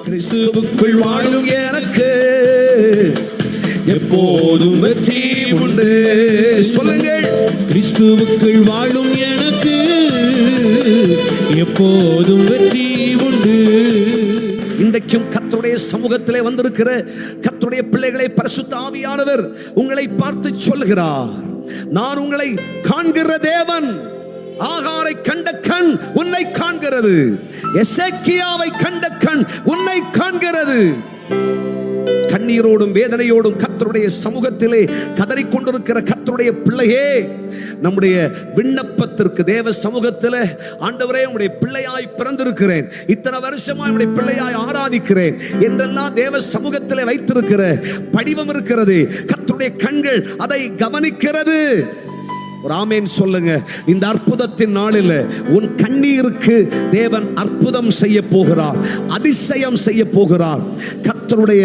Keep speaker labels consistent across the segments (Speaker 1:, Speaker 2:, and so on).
Speaker 1: கிறிஸ்துவுக்குள் வாழும் எனக்கு எப்போதும் வெற்றி உண்டு. சொல்லுங்கள், கிறிஸ்துவுக்குள் வாழும் எனக்கு எப்போதும் வெற்றி உண்டு. இன்றைக்கும் கர்த்தருடைய சமூகத்திலே வந்திருக்கிற கர்த்தருடைய பிள்ளைகளை பரிசுத்த ஆவியானவர் உங்களை பார்த்து சொல்கிறார், நான் உங்களை காண்கிற தேவன். ஆகாரை கண்ட கண் உன்னை காண்கிறது, எசேக்கியாவை கண்ட கண் உன்னை காண்கிறது. கண்ணீரோடும் வேதனையோடும் கர்த்தருடைய சமூகத்திலே கதறிக்கொண்டிருக்கிற கர்த்தருடைய பிள்ளையே, நம்முடைய விண்ணப்பத்திற்கு தேவ சமூகத்தில், ஆண்டவரே உம்முடைய பிள்ளையாய் பிறந்திருக்கிறேன், இத்தனை வருஷமா உம்முடைய பிள்ளையாய் ஆராதிக்கிறேன் என்றெல்லாம் தேவ சமூகத்தில் வைத்திருக்கிற படிவம் இருக்கிறது. கர்த்தருடைய கண்கள் அதை கவனிக்கிறது. ஒரு ஆமென் சொல்லுங்க. இந்த அற்புதத்தின் நாளில் உன் கண்ணீருக்கு தேவன் அற்புதம் செய்ய போகிறார், அதிசயம் செய்ய போகிறார். கர்த்தருடைய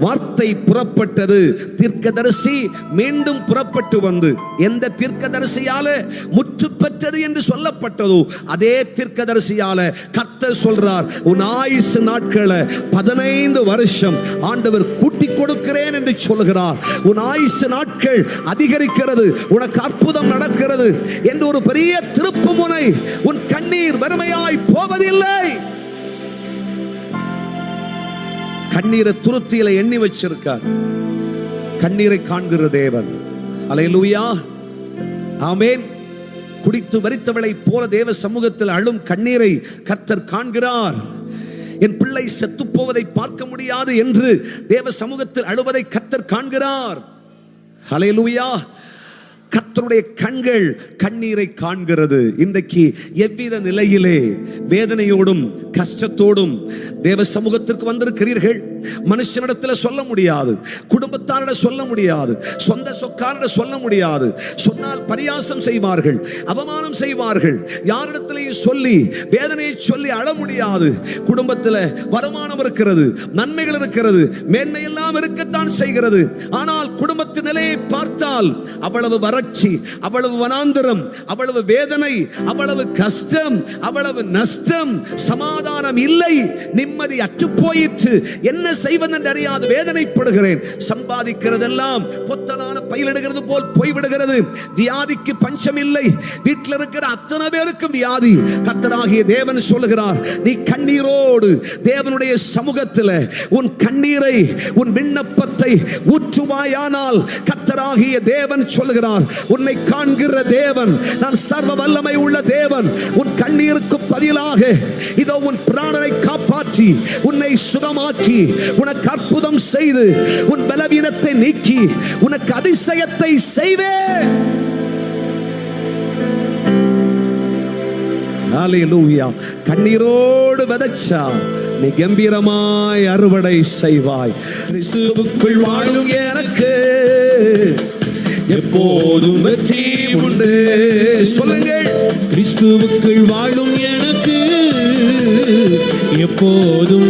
Speaker 1: வார்த்தை புறப்பட்டது, தீர்க்கதரிசி மீண்டும் புறப்பட்டு வந்து எந்த தீர்க்கதரிசியால முற்று பெற்றது என்று சொல்லப்பட்டதோ அதே தீர்க்கதரிசியால கர்த்தர் சொல்றார், உன் ஆயுசு நாட்களை 15 வருஷம் ஆண்டவர் கூட்டி கொடுக்கிறேன் என்று சொல்கிறார். உன் ஆயுசு நாட்கள் அதிகரிக்கிறது, உனக்கு அற்புதம் நடக்கிறது என்று ஒரு பெரிய திருப்பு முனை. உன் கண்ணீர் வெறுமையாய் போவதில்லை. கண்ணீரை துருத்தியில எண்ணி வச்சிருக்கார். கண்ணீரை காண்கிற தேவன். அல்லேலூயா, ஆமென். குடித்து வரித்தவளை போல தேவ சமூகத்தில் அழும் கண்ணீரை கர்த்தர் காண்கிறார். என் பிள்ளை செத்து போவதை பார்க்க முடியாது என்று தேவ சமூகத்தில் அழுவதை கர்த்தர் காண்கிறார். அல்லேலூயா. கர்த்தருடைய கண்கள் கண்ணீரை காண்கிறது. இன்றைக்கு எவ்வித நிலையிலே வேதனையோடும் கஷ்டத்தோடும் தேவ சமூகத்திற்கு வந்திருக்கிறீர்கள், மனுஷனிடத்தில் சொல்ல முடியாது, குடும்பத்தாரிடம் சொல்ல முடியாது, சொந்த சொக்காரிடம் சொல்ல முடியாது. சொன்னால் பரியாசம் செய்வார்கள், அவமானம் செய்வார்கள். யாரிடத்திலையும் சொல்லி வேதனையை சொல்லி அழ முடியாது. குடும்பத்தில் வருமானம் இருக்கிறது, நன்மைகள் இருக்கிறது, மேன்மையெல்லாம் இருக்கத்தான் செய்கிறது. ஆனால் குடும்பத்தின் நிலையை பார்த்தால் அவ்வளவு வறட்சி, அவ்வளவு வனாந்தரம், அவ்வளவு வேதனை, அவ்வளவு கஷ்டம், அவ்வளவு நஷ்டம், சமாதானம் இல்லை, நிம்மதி அற்று போயிற்று. என்ன செய்வதென்று அறியாது வேதனைப்படுகிறேன். சம்பாதிக்கிறதெல்லாம் பொத்தலான பயிலிடுகிறது போல் போய்விடுகிறது. வியாதிக்கு பஞ்சம் இல்லை. வீட்டில் இருக்கிற அத்தனை பேருக்கும் வியாதி. கர்த்தராகிய தேவன் சொல்லுகிறார், நீ கண்ணீரோடு தேவனுடைய சமூகத்தில் உன் கண்ணீரை, உன் விண்ணப்பத்தை ஊற்றுவாயானால் கர்த்தராகிய தேவன் சொல்லுகிறார், உன்னை காண்கிற தேவன், நான் சர்வ வல்லமை உள்ள தேவன். உன் கண்ணீருக்கு பதிலாக இதோ உன் பிராணனை காப்பாற்றி உன்னை சுகமாக்கி உனக்கு அற்புதம் செய்து உன் பலவீனத்தை நீக்கி உனக்கு அதிசயத்தை செய்வேன். ஹல்லேலூயா. கண்ணீரோடு விதைச்சா நீ கம்பீரமாய் அறுவடை செய்வாய். கிறிஸ்துவுக்குள் வாழும் எனக்கு எப்போதும் வெற்றி உண்டு. சொல்லுங்கள், கிறிஸ்துவுக்குள் வாழும் எனக்கு எப்போதும்